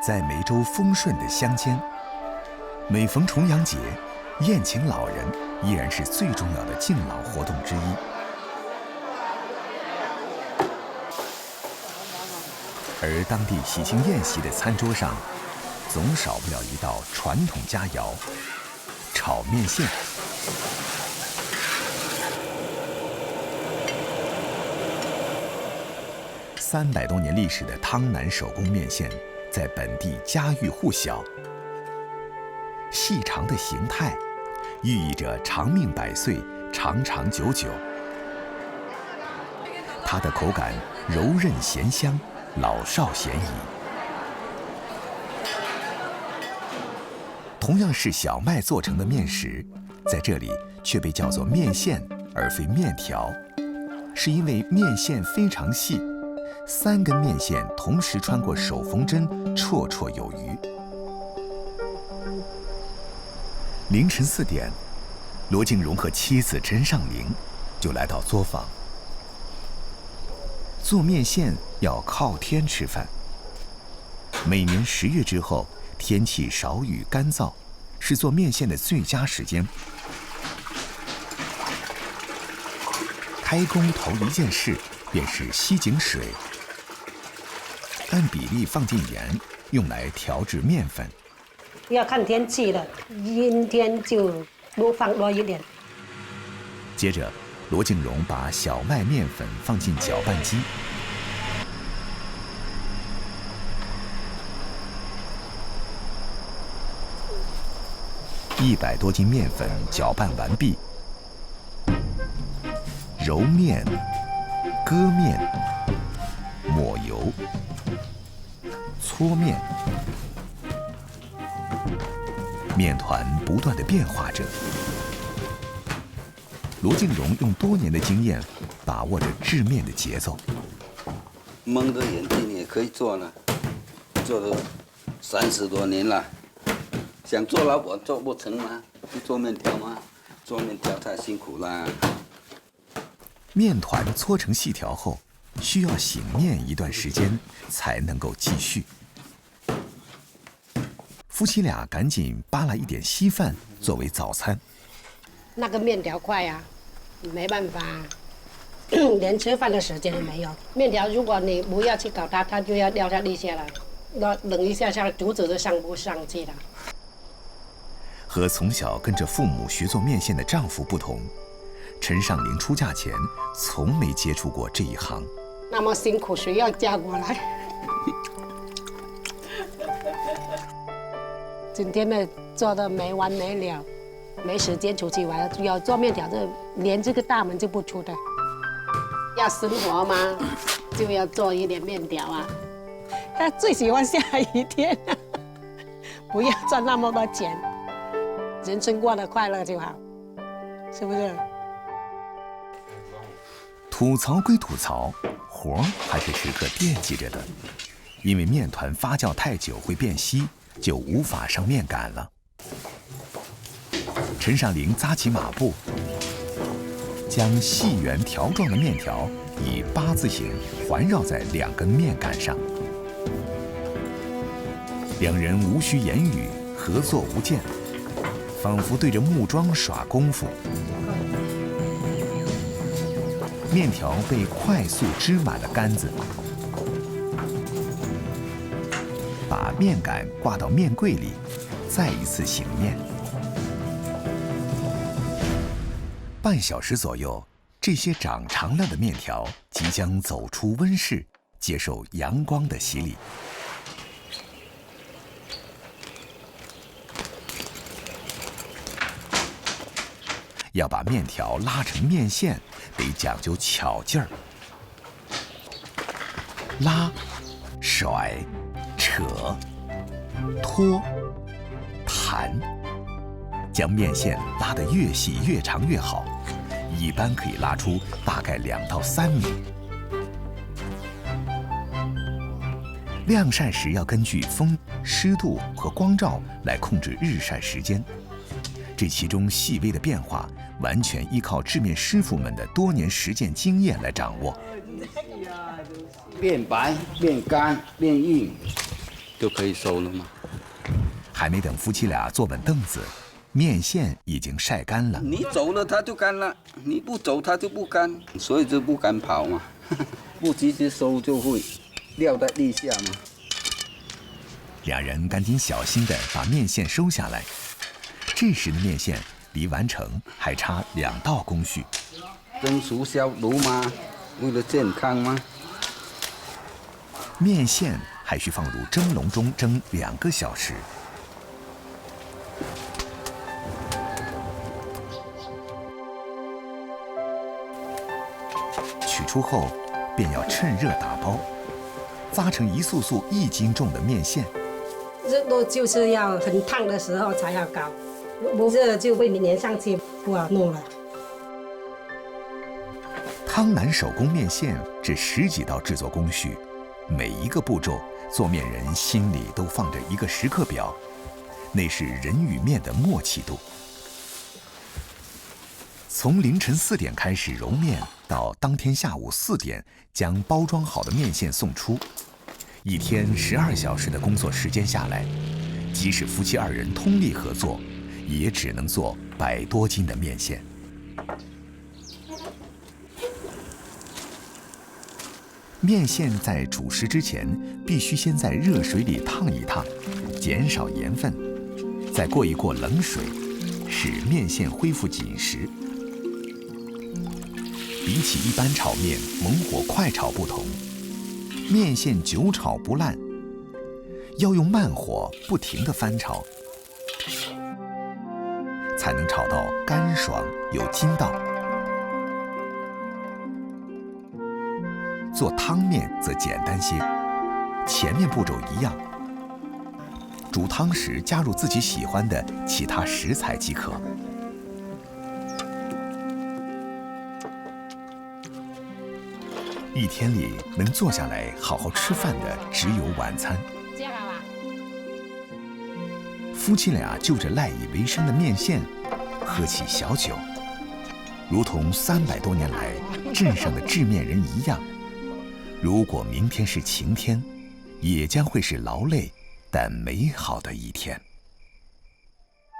在梅州丰顺的乡间，每逢重阳节，宴请老人依然是最重要的敬老活动之一。而当地喜庆宴席的餐桌上，总少不了一道传统佳肴——炒面线。300多年历史的汤南手工面线，在本地家喻户晓。细长的形态，寓意着长命百岁、长长久久。它的口感柔韧咸香，老少咸宜。同样是小麦做成的面食，在这里却被叫做面线而非面条，是因为面线非常细，3根面线同时穿过手缝针，绰绰有余。凌晨4点，罗敬荣和妻子陈尚玲就来到作坊。做面线要靠天吃饭。每年10月之后，天气少雨干燥，是做面线的最佳时间。开工头一件事便是吸井水，按比例放进盐，用来调制面粉。要看天气的，阴天就放多一点。接着，罗敬荣把小麦面粉放进搅拌机。100多斤面粉搅拌完毕，揉面、割面、抹油、搓面，面团不断地变化着。罗敬荣用多年的经验，把握着制面的节奏。蒙着眼睛也可以做了，做了30多年了。想做老板做不成吗？去做面条吗？做面条太辛苦啦。面团搓成细条后，需要醒面一段时间才能够继续。夫妻俩赶紧扒拉一点稀饭作为早餐。那个面条块啊，没办法，连吃饭的时间也没有。面条如果你不要去搞它，它就要掉下地下来，冷一下下，竹子都上不上去了。和从小跟着父母学做面线的丈夫不同，陈尚玲出嫁前从没接触过这一行。那么辛苦，谁要嫁过来？今天呢，做的没完没了，没时间出去玩，要做面条，连这个大门就不出的。要生活嘛，就要做一点面条啊。他最喜欢下雨天，不要赚那么多钱。人生过得快乐就好，是不是？吐槽归吐槽，活儿还是时刻惦记着的，因为面团发酵太久会变稀，就无法上面杆了。陈尚玲扎起马步，将细圆条状的面条以8字形环绕在2根面杆上。两人无需言语，合作无间，仿佛对着木桩耍功夫。面条被快速支满了杆子，把面杆挂到面柜里，再一次醒面。半小时左右，这些长长了的面条即将走出温室，接受阳光的洗礼。要把面条拉成面线，得讲究巧劲儿。拉、甩、扯、拖、弹，将面线拉得越细越长越好，一般可以拉出大概2到3米。晾晒时要根据风、湿度和光照来控制日晒时间，这其中细微的变化完全依靠制面师傅们的多年实践经验来掌握。变白、变干、变硬，就可以收了嘛。还没等夫妻俩坐稳凳子，面线已经晒干了。你走了它就干了，你不走它就不干，所以就不敢跑嘛。不及时收就会撂在地下嘛。两人赶紧小心地把面线收下来。这时的面线离完成还差2道工序。蒸熟消毒嘛，为了健康嘛。面线还需放入蒸笼中蒸2个小时。取出后，便要趁热打包，扎成一束束1斤重的面线。热度就是要很烫的时候才要搞，不热就会粘上去，不好弄了。汤南手工面线这10几道制作工序，每一个步骤，做面人心里都放着一个时刻表，那是人与面的默契度。从凌晨4点开始揉面，到当天下午4点将包装好的面线送出，一天12小时的工作时间下来，即使夫妻2人通力合作，也只能做100多斤的面线。面线在煮食之前，必须先在热水里烫一烫，减少盐分，再过一过冷水，使面线恢复紧实。比起一般炒面猛火快炒不同，面线久炒不烂，要用慢火不停地翻炒，才能炒到干爽有筋道。做汤面则简单些，前面步骤一样，煮汤时加入自己喜欢的其他食材即可。一天里能坐下来好好吃饭的只有晚餐。这样好啊。夫妻俩就着赖以为生的面线，喝起小酒，如同300多年来镇上的制面人一样。如果明天是晴天，也将会是劳累但美好的一天。